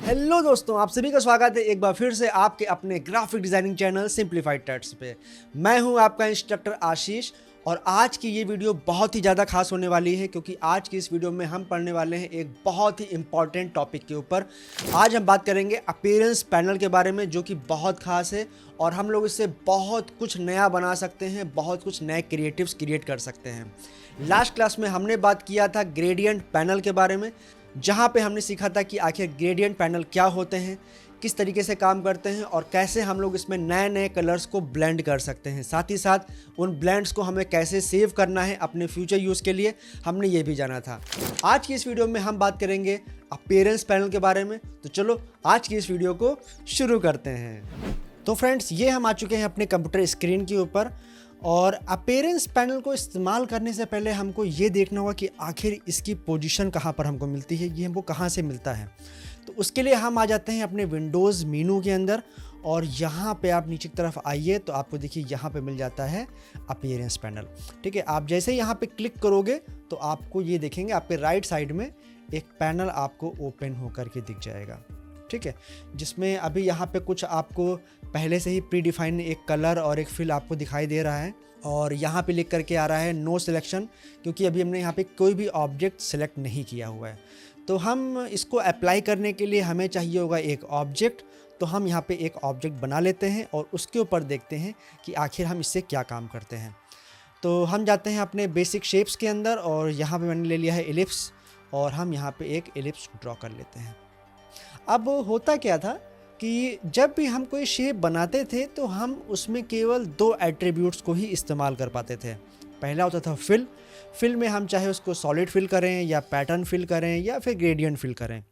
Hello दोस्तों, आप सभी का स्वागत है एक बार फिर से आपके अपने ग्राफिक डिजाइनिंग चैनल सिंप्लीफाइड टट्स पे। मैं हूं आपका इंस्ट्रक्टर आशीष और आज की ये वीडियो बहुत ही ज़्यादा खास होने वाली है क्योंकि आज की इस वीडियो में हम पढ़ने वाले हैं एक बहुत ही इंपॉर्टेंट टॉपिक के ऊपर। आज हम बात करेंगे अपीयरेंस पैनल के बारे में, जो कि बहुत खास है और हम लोग इससे बहुत कुछ नया बना सकते हैं, बहुत कुछ नए क्रिएटिव्स क्रिएट कर सकते हैं। लास्ट क्लास में हमने बात किया था ग्रेडियंट पैनल के बारे में, जहाँ पे हमने सीखा था कि आखिर ग्रेडियंट पैनल क्या होते हैं, किस तरीके से काम करते हैं और कैसे हम लोग इसमें नए नए कलर्स को ब्लेंड कर सकते हैं। साथ ही साथ उन ब्लेंड्स को हमें कैसे सेव करना है अपने फ्यूचर यूज़ के लिए, हमने ये भी जाना था। आज की इस वीडियो में हम बात करेंगे अपीयरेंस पैनल के बारे में। तो चलो आज की इस वीडियो को शुरू करते हैं। तो फ्रेंड्स, ये हम आ चुके हैं अपने कंप्यूटर स्क्रीन के ऊपर और अपीयरेंस पैनल को इस्तेमाल करने से पहले हमको ये देखना होगा कि आखिर इसकी पोजीशन कहाँ पर हमको मिलती है, ये हमको कहाँ से मिलता है। तो उसके लिए हम आ जाते हैं अपने विंडोज़ मेनू के अंदर और यहाँ पे आप नीचे की तरफ आइए तो आपको देखिए यहाँ पे मिल जाता है अपीयरेंस पैनल। ठीक है, आप जैसे यहाँ पे क्लिक करोगे तो आपको ये देखेंगे आपके राइट साइड में एक पैनल आपको ओपन होकर के दिख जाएगा। ठीक है, जिसमें अभी यहाँ पे कुछ आपको पहले से ही प्री डिफाइन एक कलर और एक फिल आपको दिखाई दे रहा है और यहाँ पे लिख करके आ रहा है नो सिलेक्शन, क्योंकि अभी हमने यहाँ पे कोई भी ऑब्जेक्ट सेलेक्ट नहीं किया हुआ है। तो हम इसको अप्लाई करने के लिए हमें चाहिए होगा एक ऑब्जेक्ट। तो हम यहाँ पे एक ऑब्जेक्ट बना लेते हैं और उसके ऊपर देखते हैं कि आखिर हम इससे क्या काम करते हैं। तो हम जाते हैं अपने बेसिक शेप्स के अंदर और यहाँ पर मैंने ले लिया है एलिप्स और हम यहाँ पर एक एलिप्स ड्रॉ कर लेते हैं। अब होता क्या था कि जब भी हम कोई शेप बनाते थे तो हम उसमें केवल दो एट्रीब्यूट्स को ही इस्तेमाल कर पाते थे। पहला होता था फिल में हम चाहे उसको सॉलिड फिल करें या पैटर्न फिल करें या फिर ग्रेडियंट फिल करें,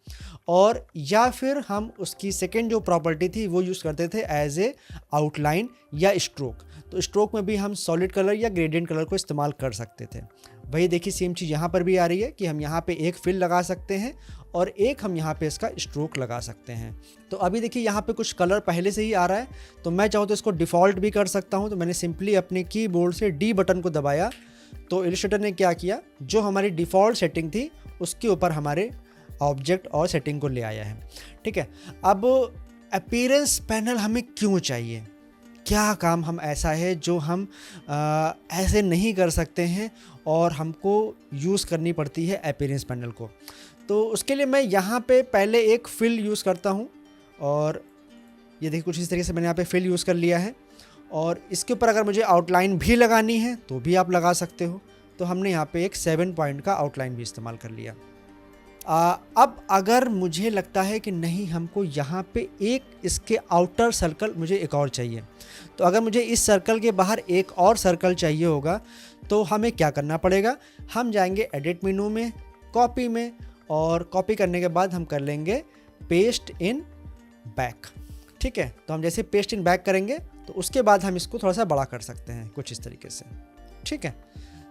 और या फिर हम उसकी सेकेंड जो प्रॉपर्टी थी वो यूज़ करते थे एज ए आउटलाइन या स्ट्रोक। तो स्ट्रोक में भी हम सॉलिड कलर या ग्रेडियंट कलर को इस्तेमाल कर सकते थे। वही देखिए सेम चीज़ यहाँ पर भी आ रही है कि हम यहाँ पे एक फिल लगा सकते हैं और एक हम यहाँ पे इसका स्ट्रोक लगा सकते हैं। तो अभी देखिए यहाँ पे कुछ कलर पहले से ही आ रहा है, तो मैं चाहूँ तो इसको डिफ़ॉल्ट भी कर सकता हूँ। तो मैंने सिंपली अपने कीबोर्ड से डी बटन को दबाया तो इलस्ट्रेटर ने क्या किया, जो हमारी डिफ़ॉल्ट सेटिंग थी उसके ऊपर हमारे ऑब्जेक्ट और सेटिंग को ले आया है। ठीक है, अब अपीयरेंस पैनल हमें क्यों चाहिए, क्या काम हम ऐसा है जो हम ऐसे नहीं कर सकते हैं और हमको यूज़ करनी पड़ती है अपीयरेंस पैनल को। तो उसके लिए मैं यहाँ पे पहले एक फिल यूज़ करता हूँ और ये देखिए कुछ इस तरीके से मैंने यहाँ पे फिल यूज़ कर लिया है और इसके ऊपर अगर मुझे आउटलाइन भी लगानी है तो भी आप लगा सकते हो। तो हमने यहाँ पे एक 7 पॉइंट का आउटलाइन भी इस्तेमाल कर लिया। अब अगर मुझे लगता है कि नहीं, हमको यहाँ पे एक इसके आउटर सर्कल मुझे एक और चाहिए, तो अगर मुझे इस सर्कल के बाहर एक और सर्कल चाहिए होगा तो हमें क्या करना पड़ेगा, हम जाएंगे एडिट मेनू में, कॉपी में, और कॉपी करने के बाद हम कर लेंगे पेस्ट इन बैक। ठीक है, तो हम जैसे पेस्ट इन बैक करेंगे तो उसके बाद हम इसको थोड़ा सा बड़ा कर सकते हैं कुछ इस तरीके से। ठीक है,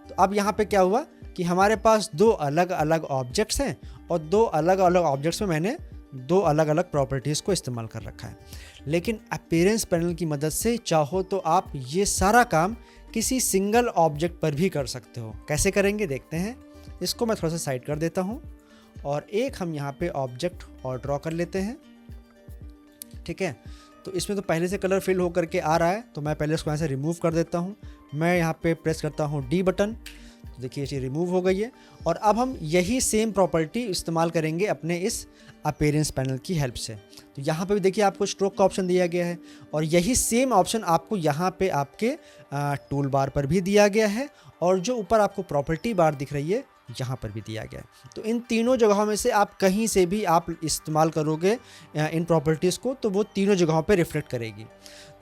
तो अब यहाँ पे क्या हुआ कि हमारे पास दो अलग अलग ऑब्जेक्ट्स हैं और दो अलग अलग ऑब्जेक्ट्स में मैंने दो अलग अलग प्रॉपर्टीज़ को इस्तेमाल कर रखा है। लेकिन अपीयरेंस पैनल की मदद से चाहो तो आप ये सारा काम किसी सिंगल ऑब्जेक्ट पर भी कर सकते हो। कैसे करेंगे देखते हैं। इसको मैं थोड़ा सा साइड कर देता हूँ और एक हम यहाँ पे ऑब्जेक्ट और ड्रॉ कर लेते हैं। ठीक है, तो इसमें तो पहले से कलर फिल होकर के आ रहा है, तो मैं पहले इसको यहाँ से रिमूव कर देता हूँ। मैं यहाँ पे प्रेस करता हूँ डी बटन, तो देखिए ये रिमूव हो गई है। और अब हम यही सेम प्रॉपर्टी इस्तेमाल करेंगे अपने इस अपीयरेंस पैनल की हेल्प से। तो यहाँ पे भी देखिए आपको स्ट्रोक का ऑप्शन दिया गया है और यही सेम ऑप्शन आपको यहाँ पे आपके टूल बार पर भी दिया गया है और जो ऊपर आपको प्रॉपर्टी बार दिख रही है यहाँ पर भी दिया गया है। तो इन तीनों जगहों में से आप कहीं से भी आप इस्तेमाल करोगे इन प्रॉपर्टीज़ को तो वो तीनों जगहों पे रिफ्लेक्ट करेगी।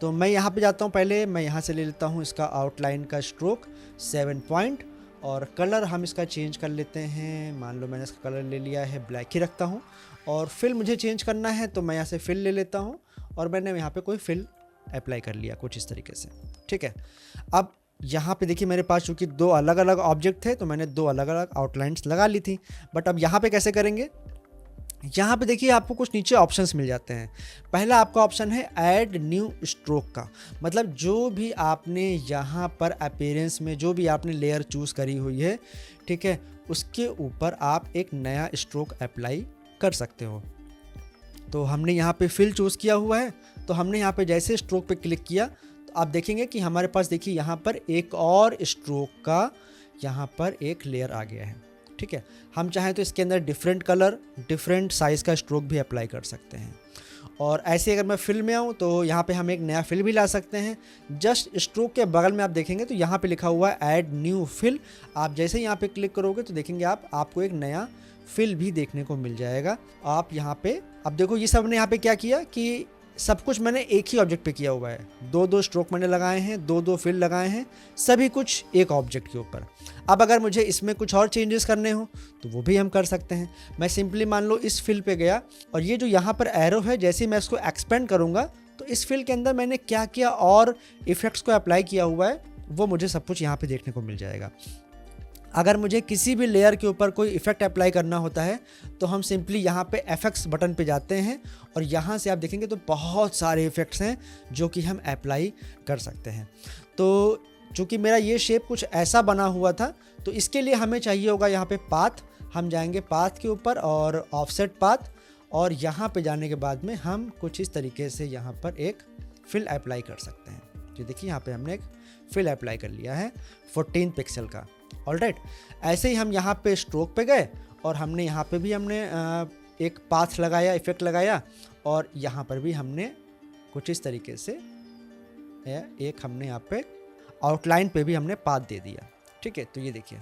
तो मैं यहाँ पे जाता हूँ, पहले मैं यहाँ से ले लेता हूँ इसका आउटलाइन का स्ट्रोक 7 पॉइंट और कलर हम इसका चेंज कर लेते हैं। मान लो मैंने इसका कलर ले लिया है, ब्लैक ही रखता हूँ। और फिल मुझे चेंज करना है तो मैं यहाँ से फिल ले लेता हूँ और मैंने यहाँ पे कोई फिल अप्लाई कर लिया कुछ इस तरीके से। ठीक है, अब यहाँ पे देखिए मेरे पास चूँकि दो अलग अलग ऑब्जेक्ट थे तो मैंने दो अलग अलग आउटलाइंस लगा ली थी। बट अब यहाँ पे कैसे करेंगे, यहाँ पे देखिए आपको कुछ नीचे ऑप्शंस मिल जाते हैं। पहला आपका ऑप्शन है ऐड न्यू स्ट्रोक का, मतलब जो भी आपने यहाँ पर अपीयरेंस में जो भी आपने लेयर चूज़ करी हुई है, ठीक है, उसके ऊपर आप एक नया स्ट्रोक अप्लाई कर सकते हो। तो हमने यहाँ पे फिल चूज़ किया हुआ है, तो हमने यहाँ पे जैसे स्ट्रोक पे क्लिक किया तो आप देखेंगे कि हमारे पास देखिए यहाँ पर एक और स्ट्रोक का यहाँ पर एक लेयर आ गया है। ठीक है, हम चाहें तो इसके अंदर डिफरेंट कलर, डिफरेंट साइज़ का स्ट्रोक भी अप्लाई कर सकते हैं। और ऐसे अगर मैं फिल में आऊँ तो यहाँ पे हम एक नया फिल भी ला सकते हैं। जस्ट स्ट्रोक के बगल में आप देखेंगे तो यहाँ पे लिखा हुआ है ऐड न्यू फिल। आप जैसे यहाँ पे क्लिक करोगे तो देखेंगे आपको एक नया फिल भी देखने को मिल जाएगा। आप यहाँ पे अब देखो ये सब ने यहाँ पे क्या किया कि सब कुछ मैंने एक ही ऑब्जेक्ट पे किया हुआ है। दो स्ट्रोक मैंने लगाए हैं, दो फिल लगाए हैं, सभी कुछ एक ऑब्जेक्ट के ऊपर। अब अगर मुझे इसमें कुछ और चेंजेस करने हो तो वो भी हम कर सकते हैं। मैं सिंपली मान लो इस फिल पे गया और ये जो यहाँ पर एरो है, जैसे ही मैं इसको एक्सपेंड करूँगा तो इस फिल के अंदर मैंने क्या किया और इफेक्ट्स को अप्लाई किया हुआ है वो मुझे सब कुछ यहाँ पर देखने को मिल जाएगा। अगर मुझे किसी भी लेयर के ऊपर कोई इफेक्ट अप्लाई करना होता है तो हम सिंपली यहाँ पे एफएक्स बटन पे जाते हैं और यहाँ से आप देखेंगे तो बहुत सारे इफेक्ट्स हैं जो कि हम अप्लाई कर सकते हैं। तो चूँकि मेरा ये शेप कुछ ऐसा बना हुआ था तो इसके लिए हमें चाहिए होगा यहाँ पे पाथ। हम जाएंगे पाथ के ऊपर और ऑफसेट पाथ, और यहाँ पे जाने के बाद में हम कुछ इस तरीके से यहाँ पर एक फिल अप्लाई कर सकते हैं। जो देखिए यहाँ पे हमने एक फिल अप्लाई कर लिया है 14 पिक्सल का। ऑलराइट, ऐसे ही हम यहाँ पे स्ट्रोक पे गए और हमने यहाँ पे भी हमने एक पाथ लगाया, इफेक्ट लगाया, और यहाँ पर भी हमने कुछ इस तरीके से एक हमने यहाँ पे आउटलाइन पे भी हमने पाथ दे दिया। ठीक है, तो ये देखिए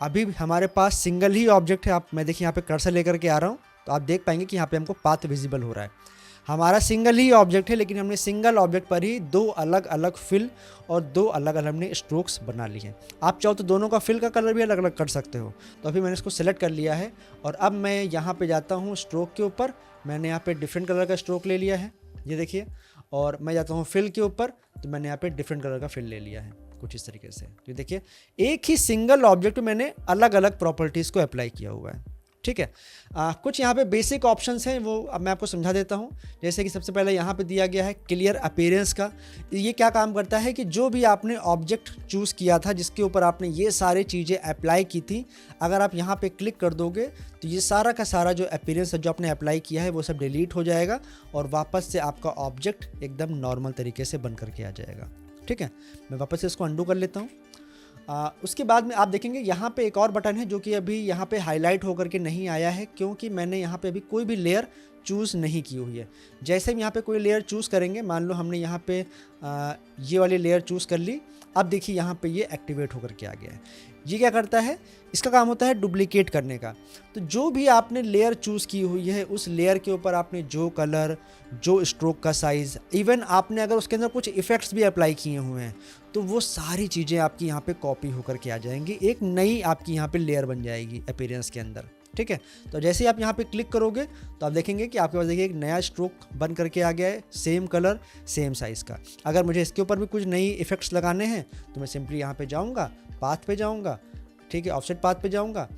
अभी हमारे पास सिंगल ही ऑब्जेक्ट है। मैं देखिए यहाँ पे कर्सर लेकर के आ रहा हूँ तो आप देख पाएंगे कि यहाँ पे हमको पाथ विजिबल हो रहा है। हमारा सिंगल ही ऑब्जेक्ट है लेकिन हमने सिंगल ऑब्जेक्ट पर ही दो अलग अलग फिल और दो अलग अलग हमने स्ट्रोक्स बना लिए हैं। आप चाहो तो दोनों का फिल का कलर भी अलग अलग कर सकते हो। तो अभी मैंने इसको सेलेक्ट कर लिया है और अब मैं यहाँ पे जाता हूँ स्ट्रोक के ऊपर। मैंने यहाँ पे डिफरेंट कलर का स्ट्रोक ले लिया है, ये देखिए, और मैं जाता हूँ फिल के ऊपर तो मैंने यहाँ पे डिफरेंट कलर का फिल ले लिया है कुछ इस तरीके से। तो देखिए एक ही सिंगल ऑब्जेक्ट में मैंने अलग अलग प्रॉपर्टीज़ को अप्लाई किया हुआ है। ठीक है, कुछ यहाँ पे बेसिक ऑप्शंस हैं वो अब मैं आपको समझा देता हूँ। जैसे कि सबसे पहले यहाँ पे दिया गया है क्लियर अपीयरेंस का। ये क्या काम करता है कि जो भी आपने ऑब्जेक्ट चूज़ किया था जिसके ऊपर आपने ये सारी चीज़ें अप्लाई की थी, अगर आप यहाँ पे क्लिक कर दोगे तो ये सारा का सारा जो अपीयरेंस है जो आपने अप्लाई किया है वो सब डिलीट हो जाएगा और वापस से आपका ऑब्जेक्ट एकदम नॉर्मल तरीके से बन करके आ जाएगा। ठीक है, मैं वापस से इसको अंडू कर लेता हूँ। उसके बाद में आप देखेंगे यहाँ पे एक और बटन है जो कि अभी यहाँ पे हाईलाइट होकर के नहीं आया है क्योंकि मैंने यहाँ पे अभी कोई भी लेयर चूज़ नहीं की हुई है। जैसे हम यहाँ पे कोई लेयर चूज़ करेंगे, मान लो हमने यहाँ पे ये वाली लेयर चूज़ कर ली, अब देखिए यहाँ पे ये एक्टिवेट होकर के आ गया है। ये क्या करता है, इसका काम होता है डुप्लीकेट करने का। तो जो भी आपने लेयर चूज़ की हुई है उस लेयर के ऊपर आपने जो कलर, जो स्ट्रोक का साइज़, इवन आपने अगर उसके अंदर कुछ इफ़ेक्ट्स भी अप्लाई किए हुए हैं तो वो सारी चीज़ें आपकी यहाँ पे कॉपी होकर के आ जाएंगी। एक नई आपकी यहाँ पे लेयर बन जाएगी अपीयरेंस के अंदर। ठीक है, तो जैसे ही आप यहाँ पे क्लिक करोगे तो आप देखेंगे कि आपके पास देखिए एक नया स्ट्रोक बन करके आ गया है, सेम कलर सेम साइज़ का। अगर मुझे इसके ऊपर भी कुछ नई इफ़ेक्ट्स लगाने हैं तो मैं सिंपली यहाँ पे जाऊँगा, पाथ पे जाऊँगा, ठीक है, ऑफसेट पाथ पे जाऊँगा।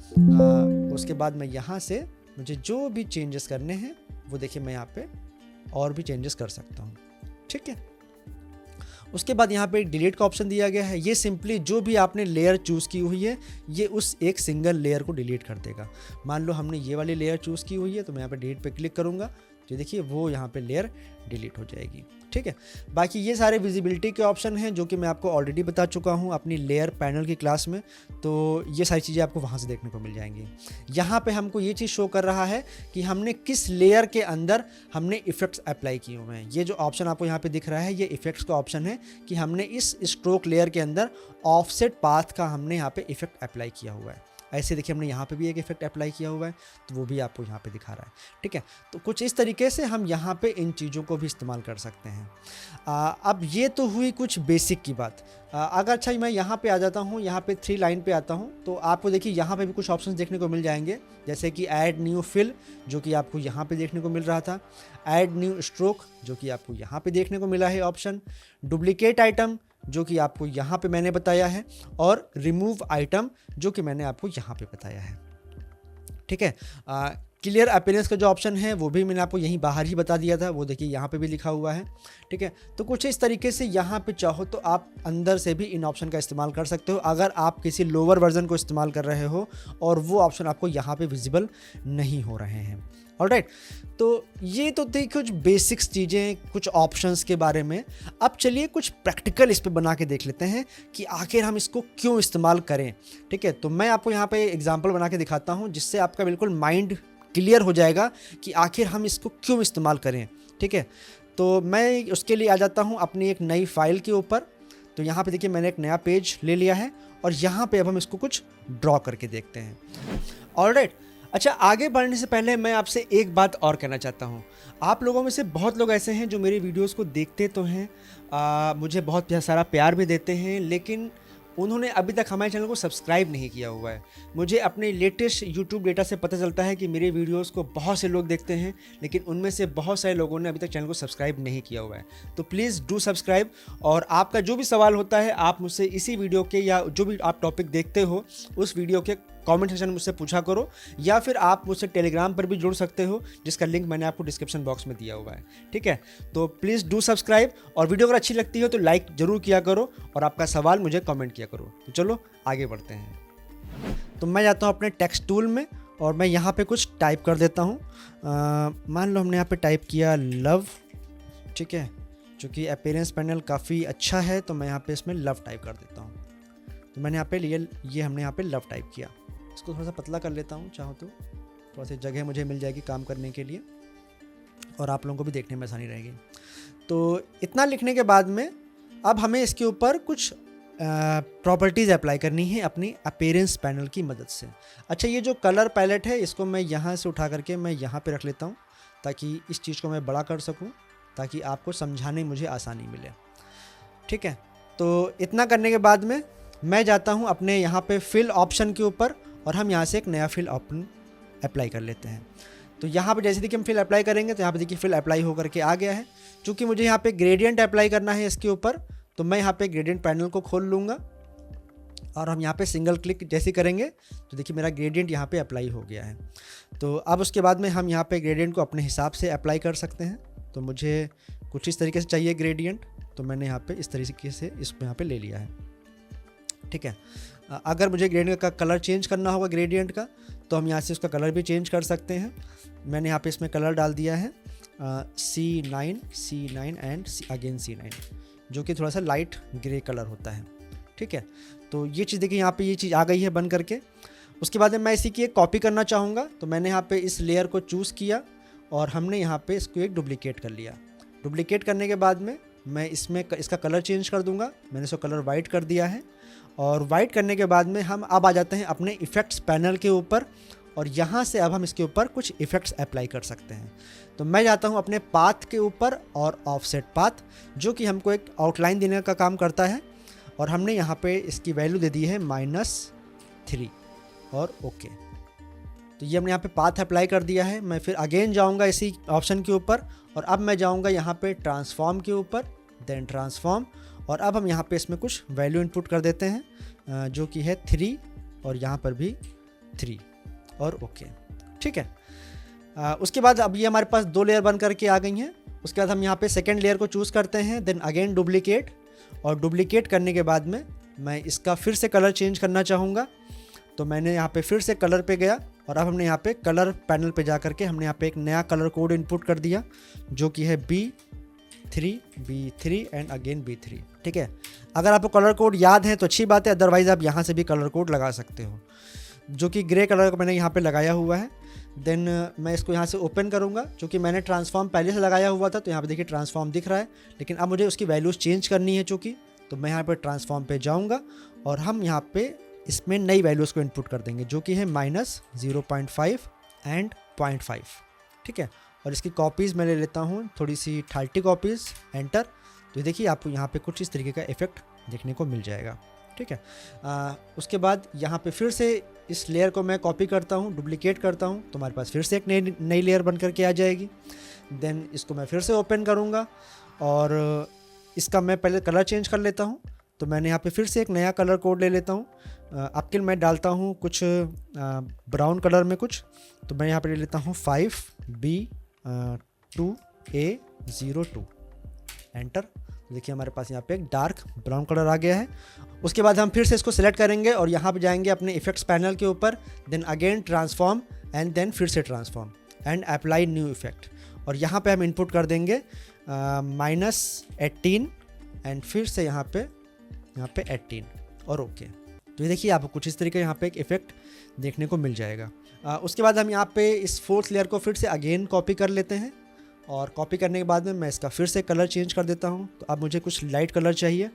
उसके बाद मैं यहाँ से मुझे जो भी चेंजेस करने हैं वो देखिए मैं यहाँ पे और भी चेंजेस कर सकता हूँ। ठीक है, उसके बाद यहाँ पे डिलीट का ऑप्शन दिया गया है। ये सिंपली जो भी आपने लेयर चूज़ की हुई है ये उस एक सिंगल लेयर को डिलीट कर देगा। मान लो हमने ये वाली लेयर चूज़ की हुई है तो मैं यहाँ पे डिलीट पे क्लिक करूँगा तो देखिए वो यहाँ पे लेयर डिलीट हो जाएगी। ठीक है, बाकी ये सारे विजिबिलिटी के ऑप्शन हैं जो कि मैं आपको ऑलरेडी बता चुका हूँ अपनी लेयर पैनल की क्लास में, तो ये सारी चीज़ें आपको वहाँ से देखने को मिल जाएंगी। यहाँ पे हमको ये चीज़ शो कर रहा है कि हमने किस लेयर के अंदर हमने इफ़ेक्ट्स अप्लाई किए हुए हैं। ये जो ऑप्शन आपको यहाँ पे दिख रहा है ये इफ़ेक्ट्स का ऑप्शन है कि हमने इस स्ट्रोक लेयर के अंदर ऑफसेट पाथ का हमने यहाँ पे इफ़ेक्ट अप्लाई किया हुआ है। ऐसे देखिए हमने यहाँ पे भी एक इफेक्ट अप्लाई किया हुआ है तो वो भी आपको यहाँ पे दिखा रहा है। ठीक है, तो कुछ इस तरीके से हम यहाँ पे इन चीज़ों को भी इस्तेमाल कर सकते हैं। अब ये तो हुई कुछ बेसिक की बात। अगर अच्छा मैं यहाँ पे आ जाता हूँ, यहाँ पे 3 लाइन पे आता हूँ तो आपको देखिए यहाँ पे भी कुछ ऑप्शंस देखने को मिल जाएंगे, जैसे कि ऐड न्यू फिल जो कि आपको यहाँ पे देखने को मिल रहा था, ऐड न्यू स्ट्रोक जो कि आपको यहाँ पे देखने को मिला है ऑप्शन, डुप्लीकेट आइटम जो कि आपको यहाँ पे मैंने बताया है, और रिमूव आइटम जो कि मैंने आपको यहाँ पे बताया है। ठीक है, क्लियर अपीयरेंस का जो ऑप्शन है वो भी मैंने आपको यहीं बाहर ही बता दिया था, वो देखिए यहाँ पे भी लिखा हुआ है। ठीक है, तो कुछ इस तरीके से यहाँ पे चाहो तो आप अंदर से भी इन ऑप्शन का इस्तेमाल कर सकते हो अगर आप किसी लोअर वर्जन को इस्तेमाल कर रहे हो और वो ऑप्शन आपको यहाँ पे विजिबल नहीं हो रहे हैं। ऑलराइट। तो ये तो थी कुछ बेसिक्स चीज़ें, कुछ ऑप्शंस के बारे में। अब चलिए कुछ प्रैक्टिकल इस पे बना के देख लेते हैं कि आखिर हम इसको क्यों इस्तेमाल करें। ठीक है, तो मैं आपको यहाँ पे एग्जांपल बना के दिखाता हूँ जिससे आपका बिल्कुल माइंड क्लियर हो जाएगा कि आखिर हम इसको क्यों इस्तेमाल करें। ठीक है, तो मैं उसके लिए आ जाता हूँ अपनी एक नई फाइल के ऊपर। तो यहाँ पे देखिए मैंने एक नया पेज ले लिया है और यहाँ पे अब हम इसको कुछ ड्रॉ करके देखते हैं। ऑलराइट, अच्छा आगे बढ़ने से पहले मैं आपसे एक बात और कहना चाहता हूँ। आप लोगों में से बहुत लोग ऐसे हैं जो मेरे वीडियोस को देखते तो हैं, मुझे बहुत सारा प्यार भी देते हैं, लेकिन उन्होंने अभी तक हमारे चैनल को सब्सक्राइब नहीं किया हुआ है। मुझे अपने लेटेस्ट यूट्यूब डेटा से पता चलता है कि मेरे वीडियोस को बहुत से लोग देखते हैं, लेकिन उनमें से बहुत सारे लोगों ने अभी तक चैनल को सब्सक्राइब नहीं किया हुआ है। तो प्लीज़ डू सब्सक्राइब, और आपका जो भी सवाल होता है आप मुझसे इसी वीडियो के या जो भी आप टॉपिक देखते हो उस वीडियो के कमेंट सेक्शन में मुझसे पूछा करो, या फिर आप मुझसे टेलीग्राम पर भी जुड़ सकते हो जिसका लिंक मैंने आपको डिस्क्रिप्शन बॉक्स में दिया हुआ है। ठीक है, तो प्लीज़ डू सब्सक्राइब, और वीडियो अगर अच्छी लगती हो तो लाइक ज़रूर किया करो और आपका सवाल मुझे कमेंट किया करो। तो चलो आगे बढ़ते हैं। तो मैं जाता हूँ अपने टेक्स्ट टूल में और मैं यहाँ पे कुछ टाइप कर देता हूँ। मान लो हमने यहाँ पे टाइप किया लव। ठीक है, चूँकि अपीयरेंस पैनल काफ़ी अच्छा है तो मैं यहाँ पे इसमें लव टाइप कर देता हूँ। तो मैंने यहाँ पे ये हमने यहाँ पे लव टाइप किया। इसको थोड़ा सा पतला कर लेता हूँ, चाहो तो थोड़ा सी जगह मुझे मिल जाएगी काम करने के लिए और आप लोगों को भी देखने में आसानी रहेगी। तो इतना लिखने के बाद में अब हमें इसके ऊपर कुछ प्रॉपर्टीज़ अप्लाई करनी है अपनी अपीयरेंस पैनल की मदद से। अच्छा, ये जो कलर पैलेट है इसको मैं यहाँ से उठा करके मैं यहाँ पे रख लेता हूँ ताकि इस चीज़ को मैं बड़ा कर सकूँ, ताकि आपको समझाने में मुझे आसानी मिले। ठीक है, तो इतना करने के बाद में मैं जाता हूँ अपने यहाँ पे फिल ऑप्शन के ऊपर और हम यहाँ से एक नया फिल ऑप्शन अप्लाई कर लेते हैं। तो यहाँ पे जैसे देखिए हम फिल अप्लाई करेंगे तो यहाँ पे देखिए फिल अप्लाई होकर के आ गया है। चूँकि मुझे यहाँ पे ग्रेडियंट अप्लाई करना है इसके ऊपर, तो मैं यहाँ पे ग्रेडियंट पैनल को खोल लूँगा और हम यहाँ पे सिंगल क्लिक जैसे करेंगे तो देखिए मेरा ग्रेडियंट यहाँ पे अप्लाई हो गया है। तो अब उसके बाद में हम यहाँ पे ग्रेडियंट को अपने हिसाब से अप्लाई कर सकते हैं। तो मुझे कुछ इस तरीके से चाहिए ग्रेडियंट, तो मैंने यहाँ पे इस तरीके से इसको यहाँ पे ले लिया है। ठीक है, अगर मुझे ग्रेडियंट का कलर चेंज करना होगा ग्रेडियंट का, तो हम यहाँ से उसका कलर भी चेंज कर सकते हैं। मैंने यहाँ पे इसमें कलर डाल दिया है C9 एंड अगेन C9, जो कि थोड़ा सा लाइट ग्रे कलर होता है। ठीक है, तो ये चीज़ देखिए यहाँ पे ये चीज़ आ गई है बन करके। उसके बाद में मैं इसी की एक कॉपी करना चाहूँगा, तो मैंने यहाँ पे इस लेयर को चूज़ किया और हमने यहाँ पे इसको एक डुप्लीकेट कर लिया। डुप्लीकेट करने के बाद में मैं इसमें इसका कलर चेंज कर दूँगा। मैंने इसको कलर वाइट कर दिया है, और वाइट करने के बाद में हम अब आ जाते हैं अपने इफ़ेक्ट्स पैनल के ऊपर, और यहाँ से अब हम इसके ऊपर कुछ इफ़ेक्ट्स अप्लाई कर सकते हैं। तो मैं जाता हूँ अपने पाथ के ऊपर और ऑफसेट पाथ, जो कि हमको एक आउटलाइन देने का काम करता है, और हमने यहाँ पे इसकी वैल्यू दे दी है -3 और ओके। तो ये हमने यहाँ पे पाथ अप्लाई कर दिया है। मैं फिर अगेन जाऊँगा इसी ऑप्शन के ऊपर, और अब मैं जाऊँगा यहाँ पे ट्रांसफॉर्म के ऊपर, देन ट्रांसफॉर्म, और अब हम यहाँ पे इसमें कुछ वैल्यू इनपुट कर देते हैं जो कि है 3, और यहाँ पर भी 3 और ओके। ठीक है, उसके बाद अब ये हमारे पास 2 लेयर बन करके आ गई हैं। उसके बाद हम यहाँ पे सेकेंड लेयर को चूज़ करते हैं, देन अगेन डुप्लीकेट, और डुप्लीकेट करने के बाद में मैं इसका फिर से कलर चेंज करना चाहूँगा। तो मैंने यहाँ पे फिर से कलर पे गया, और अब हमने यहाँ पे कलर पैनल पे जा करके हमने यहाँ पे एक नया कलर कोड इनपुट कर दिया, जो कि है B3 एंड अगेन B3। ठीक है, अगर आपको कलर कोड याद है तो अच्छी बात है, अदरवाइज़ आप यहाँ से भी कलर कोड लगा सकते हो, जो कि ग्रे कलर का मैंने यहाँ पे लगाया हुआ है। देन मैं इसको यहाँ से ओपन करूँगा, क्योंकि मैंने ट्रांसफॉर्म पहले से लगाया हुआ था, तो यहाँ पे देखिए ट्रांसफॉर्म दिख रहा है, लेकिन अब मुझे उसकी वैल्यूज़ चेंज करनी है चूँकि, तो मैं यहाँ पर ट्रांसफॉर्म पे जाऊँगा और हम यहाँ पे इसमें नई वैल्यूज़ को इनपुट कर देंगे, जो कि है -0.5 एंड 0.5। ठीक है, और इसकी कॉपीज़ मैं ले लेता हूँ थोड़ी सी 30 कॉपीज़, एंटर। तो देखिए आपको यहाँ पे कुछ इस तरीके का इफेक्ट देखने को मिल जाएगा। ठीक है, उसके बाद यहाँ पे फिर से इस लेयर को मैं कॉपी करता हूँ, डुप्लीकेट करता हूँ, तो हमारे पास फिर से एक नई लेयर बन करके आ जाएगी। देन इसको मैं फिर से ओपन करूँगा और इसका मैं पहले कलर चेंज कर लेता हूँ। तो मैंने यहाँ पे फिर से एक नया कलर कोड ले लेता हूँ। आपके मैं डालता हूँ कुछ ब्राउन कलर में कुछ, तो मैं यहाँ पे ले लेता हूँ 5B2A02, एंटर। देखिए हमारे पास यहाँ पे एक डार्क ब्राउन कलर आ गया है। उसके बाद हम फिर से इसको सिलेक्ट करेंगे और यहाँ पे जाएंगे अपने इफेक्ट्स पैनल के ऊपर, then again transform and then फिर से transform. And apply new effect, और यहाँ पे हम इनपुट कर देंगे -18 एंड फिर से यहाँ पे 18 और ओके। तो ये देखिए आपको कुछ इस तरीके यहाँ पे एक इफेक्ट देखने को मिल जाएगा। उसके बाद हम यहाँ पे इस फोर्थ लेयर को फिर से अगेन कॉपी कर लेते हैं, और कॉपी करने के बाद में मैं इसका फिर से कलर चेंज कर देता हूँ। तो अब मुझे कुछ लाइट कलर चाहिए,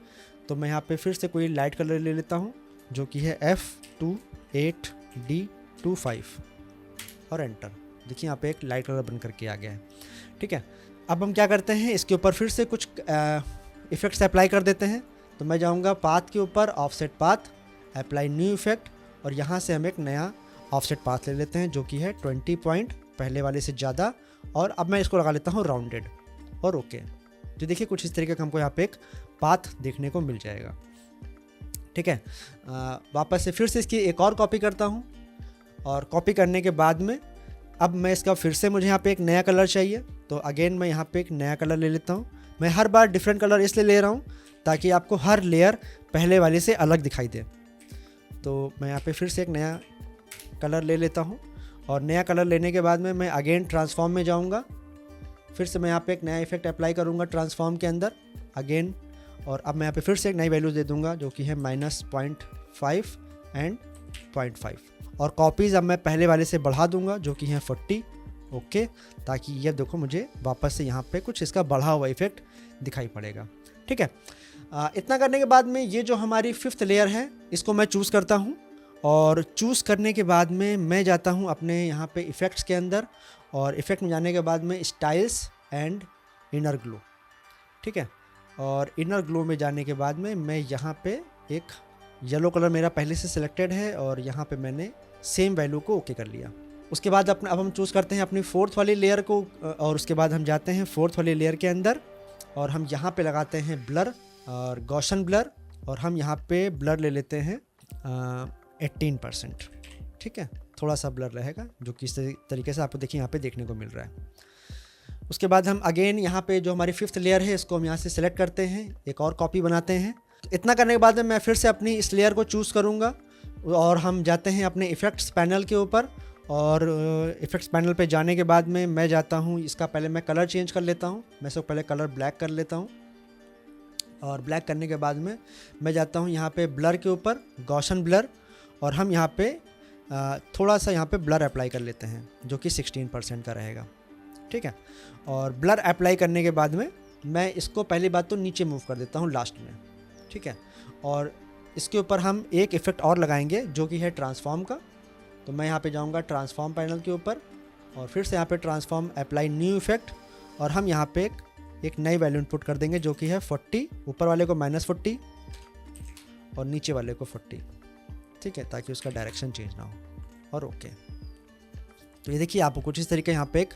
तो मैं यहाँ पे फिर से कोई लाइट कलर ले लेता हूँ जो कि है F28D25 और एंटर। देखिए यहाँ पे एक लाइट कलर बन करके आ गया है। ठीक है, अब हम क्या करते हैं, इसके ऊपर फिर से कुछ इफ़ेक्ट्स अप्लाई कर देते हैं। तो मैं जाऊँगा पाथ के ऊपर, offset path, apply new effect, और यहाँ से हम एक नया ऑफसेट पाथ ले लेते हैं जो कि है 20 पॉइंट पहले वाले से ज़्यादा, और अब मैं इसको लगा लेता हूँ राउंडेड और ओके। तो देखिए कुछ इस तरीके का हमको यहाँ पे एक पाथ देखने को मिल जाएगा। ठीक है, वापस से फिर से इसकी एक और कॉपी करता हूँ, और कॉपी करने के बाद में अब मैं इसका फिर से मुझे यहाँ पे एक नया कलर चाहिए। तो अगेन मैं यहाँ पे एक नया कलर ले लेता हूँ। मैं हर बार डिफरेंट कलर इसलिए ले रहा हूँ ताकि आपको हर लेयर पहले वाले से अलग दिखाई दे। तो मैं यहाँ पे फिर से एक नया कलर ले लेता हूँ, और नया कलर लेने के बाद में मैं अगेन ट्रांसफॉर्म में जाऊँगा। फिर से मैं यहाँ पे एक नया इफेक्ट अप्लाई करूँगा ट्रांसफॉर्म के अंदर अगेन, और अब मैं यहाँ पे फिर से एक नई वैल्यू दे दूँगा जो कि है -0.5 एंड 0.5, और कॉपीज़ अब मैं पहले वाले से बढ़ा दूँगा जो कि है 40 ओके, ताकि ये देखो मुझे वापस से यहाँ पे कुछ इसका बढ़ा हुआ इफेक्ट दिखाई पड़ेगा। ठीक है, इतना करने के बाद में ये जो हमारी 5th लेयर है इसको मैं चूज़ करता हूँ, और चूज़ करने के बाद में मैं जाता हूँ अपने यहाँ पे इफ़ेक्ट्स के अंदर, और इफ़ेक्ट में जाने के बाद में स्टाइल्स एंड इनर ग्लो। ठीक है, और इनर ग्लो में जाने के बाद में मैं यहाँ पे एक येलो कलर मेरा पहले से सिलेक्टेड है, और यहाँ पे मैंने सेम वैल्यू को ओके कर लिया। उसके बाद अब हम चूज़ करते हैं अपनी 4th वाली लेयर को, और उसके बाद हम जाते हैं 4th वाली लेयर के अंदर, और हम यहाँ पे लगाते हैं ब्लर और गॉशन ब्लर, और हम यहाँ पे ब्लर ले लेते हैं 18%। ठीक है, थोड़ा सा ब्लर रहेगा जो कि इस तरीके से आपको देखिए यहाँ पे देखने को मिल रहा है। उसके बाद हम अगेन यहाँ पे जो हमारी 5th लेयर है इसको हम यहाँ से सेलेक्ट करते हैं, एक और कॉपी बनाते हैं। तो इतना करने के बाद में मैं फिर से अपनी इस लेयर को चूज़ करूँगा, और हम जाते हैं अपने इफ़ेक्ट्स पैनल के ऊपर, और इफ़ेक्ट्स पैनल पे जाने के बाद में मैं जाता हूँ, इसका पहले मैं कलर चेंज कर लेता हूँ। मैं इसको पहले कलर ब्लैक कर लेता हूँ, और ब्लैक करने के बाद में मैं जाता हूँ यहाँ पे ब्लर के ऊपर, गॉशन ब्लर, और हम यहाँ पे थोड़ा सा यहाँ पे ब्लर अप्लाई कर लेते हैं जो कि 16% का रहेगा। ठीक है, और ब्लर अप्लाई करने के बाद में मैं इसको पहली बात तो नीचे मूव कर देता हूँ लास्ट में। ठीक है, और इसके ऊपर हम एक इफ़ेक्ट और लगाएंगे जो कि है ट्रांसफॉर्म का। तो मैं यहाँ पे जाऊँगा ट्रांसफॉर्म पैनल के ऊपर, और फिर से यहाँ पे ट्रांसफॉर्म अप्लाई न्यू इफेक्ट, और हम यहाँ पे एक नई वैल्यू इनपुट कर देंगे जो कि है 40, ऊपर वाले को -40 और नीचे वाले को 40। ठीक है, ताकि उसका डायरेक्शन चेंज ना हो, और ओके। तो ये देखिए आपको कुछ इस तरीके यहाँ पे एक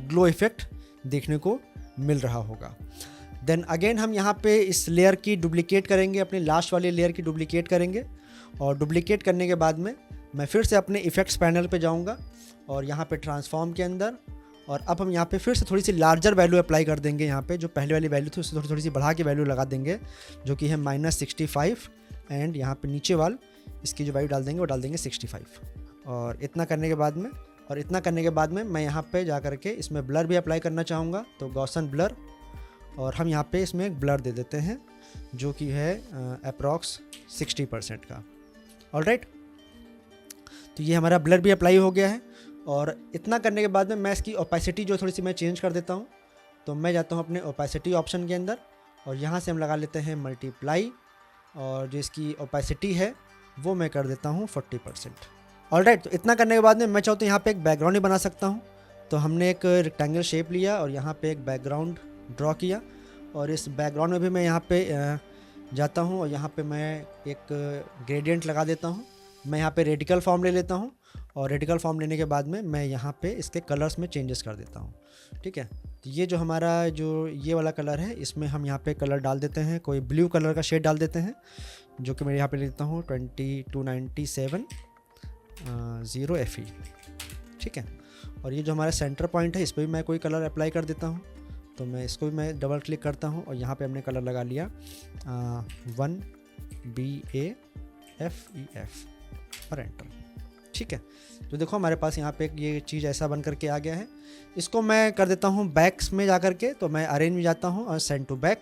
ग्लो इफेक्ट देखने को मिल रहा होगा। देन अगेन हम यहाँ पे इस लेयर की डुप्लीकेट करेंगे, अपने लास्ट वाली लेयर की डुप्लीकेट करेंगे, और डुप्लीकेट करने के बाद में मैं फिर से अपने इफ़ेक्ट्स पैनल पे जाऊँगा, और यहाँ पे ट्रांसफॉर्म के अंदर, और अब हम यहाँ पे फिर से थोड़ी सी लार्जर वैल्यू अप्लाई कर देंगे। यहाँ पे जो पहले वाली वैल्यू थी उससे थोड़ी सी बढ़ा के वैल्यू लगा देंगे जो कि है -65, एंड यहाँ पे नीचे वाल इसकी जो वैल्यू डाल देंगे वो डाल देंगे 65। और इतना करने के बाद में मैं यहाँ पे जा करके इसमें ब्लर भी अप्लाई करना चाहूँगा, तो गॉसन ब्लर, और हम यहाँ पे इसमें एक ब्लर दे देते हैं जो कि है अप्रॉक्स 60% का। ऑलराइट, तो ये हमारा ब्लर भी अप्लाई हो गया है। और इतना करने के बाद में मैं इसकी ओपेसिटी जो थोड़ी सी मैं चेंज कर देता हूँ। तो मैं जाता हूँ अपने ओपेसिटी ऑप्शन के अंदर, और यहाँ से हम लगा लेते हैं मल्टीप्लाई, और जो इसकी ओपेसिटी है वो मैं कर देता हूँ 40%। ऑलराइट, तो इतना करने के बाद में मैं चाहता हूँ यहाँ पे एक बैकग्राउंड ही बना सकता हूँ। तो हमने एक रेक्टेंगल शेप लिया और यहाँ पे एक बैकग्राउंड ड्रॉ किया, और इस बैकग्राउंड में भी मैं यहाँ पे जाता हूँ और यहाँ पे मैं एक ग्रेडियंट लगा देता हूँ। मैं यहाँ पे रेडिकल फॉर्म ले लेता हूँ, और रेडिकल फॉर्म लेने के बाद में मैं यहाँ पे इसके कलर्स में चेंजेस कर देता हूँ। ठीक है, तो ये जो हमारा जो ये वाला कलर है इसमें हम यहाँ पे कलर डाल देते हैं, कोई ब्लू कलर का शेड डाल देते हैं, जो कि मैं यहाँ पे लेता हूँ 2297 0FE। ठीक है, और ये जो हमारा सेंटर पॉइंट है इस पर भी मैं कोई कलर अप्लाई कर देता हूँ। तो मैं इसको भी मैं डबल क्लिक करता हूँ, और यहाँ पे हमने कलर लगा लिया 1BAFEF और एंटर। ठीक है, तो देखो हमारे पास यहाँ पे ये चीज़ ऐसा बन करके आ गया है। इसको मैं कर देता हूँ बैक्स में जा करके, तो मैं अरेंज में जाता हूँ और सेंड टू बैक,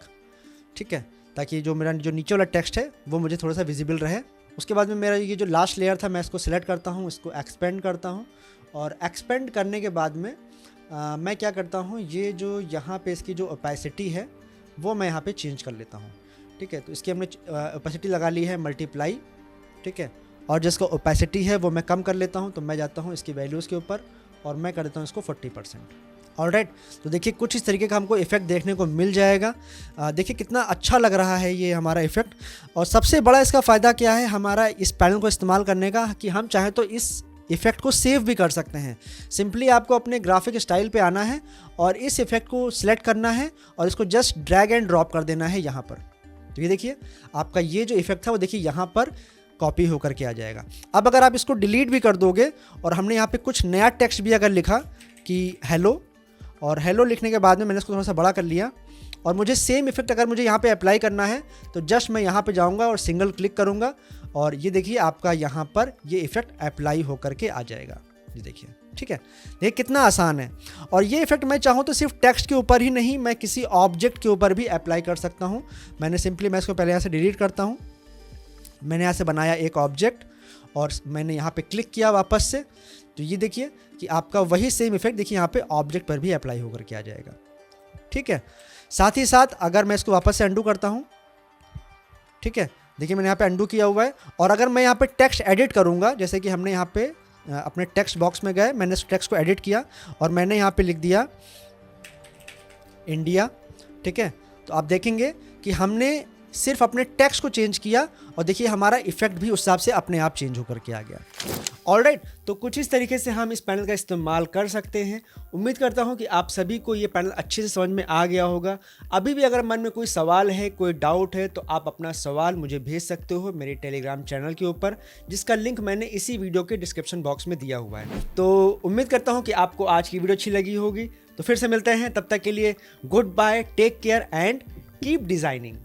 ठीक है, ताकि जो मेरा जो नीचे वाला टेक्स्ट है वो मुझे थोड़ा सा विजिबल रहे। उसके बाद में मेरा ये जो लास्ट लेयर था मैं इसको सिलेक्ट करता हूँ, इसको एक्सपेंड करता हूँ, और एक्सपेंड करने के बाद में मैं क्या करता हूँ, ये जो यहाँ पे इसकी जो ओपेसिटी है वो मैं यहाँ पे चेंज कर लेता हूँ, ठीक है। तो इसकी हमने ओपेसिटी लगा ली है मल्टीप्लाई, ठीक है, और जिसका ओपेसिटी है वो मैं कम कर लेता हूँ। तो मैं जाता हूँ इसकी वैल्यूज़ के ऊपर और मैं कर देता हूँ इसको 40%। ऑलराइट, तो देखिए कुछ इस तरीके का हमको इफेक्ट देखने को मिल जाएगा। देखिए कितना अच्छा लग रहा है ये हमारा इफेक्ट। और सबसे बड़ा इसका फ़ायदा क्या है हमारा इस पैनल को इस्तेमाल करने का, कि हम चाहें तो इस इफ़ेक्ट को सेव भी कर सकते हैं। सिंपली आपको अपने ग्राफिक स्टाइल पे आना है और इस इफ़ेक्ट को सिलेक्ट करना है और इसको जस्ट ड्रैग एंड ड्रॉप कर देना है यहाँ पर। तो ये देखिए आपका ये जो इफ़ेक्ट था वो देखिए यहाँ पर कॉपी होकर के आ जाएगा। अब अगर आप इसको डिलीट भी कर दोगे और हमने यहाँ पे कुछ नया टेक्स्ट भी अगर लिखा कि हेलो, और हेलो लिखने के बाद में मैंने इसको थोड़ा सा बड़ा कर लिया, और मुझे सेम इफेक्ट अगर मुझे यहाँ पे अप्लाई करना है तो जस्ट मैं यहाँ पे जाऊँगा और सिंगल क्लिक करूँगा और ये देखिए आपका यहाँ पर ये इफेक्ट अप्लाई होकर के आ जाएगा। ये देखिए, ठीक है, ये कितना आसान है। और ये इफेक्ट मैं चाहूँ तो सिर्फ टेक्स्ट के ऊपर ही नहीं, मैं किसी ऑब्जेक्ट के ऊपर भी अप्लाई कर सकता हूँ। मैं इसको पहले यहाँ से डिलीट करता हूँ। मैंने यहाँ से बनाया एक ऑब्जेक्ट और मैंने यहाँ पे क्लिक किया वापस से, तो ये देखिए कि आपका वही सेम इफेक्ट देखिए यहाँ पे ऑब्जेक्ट पर भी अप्लाई होकर के आ जाएगा, ठीक है। साथ ही साथ अगर मैं इसको वापस से अंडू करता हूँ, ठीक है, देखिए मैंने यहाँ पे अंडू किया हुआ है। और अगर मैं यहाँ पे टेक्स्ट एडिट करूँगा, जैसे कि हमने यहाँ पे अपने टेक्स्ट बॉक्स में गए, मैंने इस टेक्स्ट को एडिट किया और मैंने यहाँ पे लिख दिया इंडिया, ठीक है, तो आप देखेंगे कि हमने सिर्फ अपने टेक्स्ट को चेंज किया और देखिए हमारा इफेक्ट भी उस हिसाब से अपने आप चेंज होकर के आ गया। ऑलराइट, तो कुछ इस तरीके से हम इस पैनल का इस्तेमाल कर सकते हैं। उम्मीद करता हूं कि आप सभी को ये पैनल अच्छे से समझ में आ गया होगा। अभी भी अगर मन में कोई सवाल है, कोई डाउट है, तो आप अपना सवाल मुझे भेज सकते हो मेरे टेलीग्राम चैनल के ऊपर, जिसका लिंक मैंने इसी वीडियो के डिस्क्रिप्शन बॉक्स में दिया हुआ है। तो उम्मीद करता हूँ कि आपको आज की वीडियो अच्छी लगी होगी। तो फिर से मिलते हैं, तब तक के लिए good bye, take care and keep designing.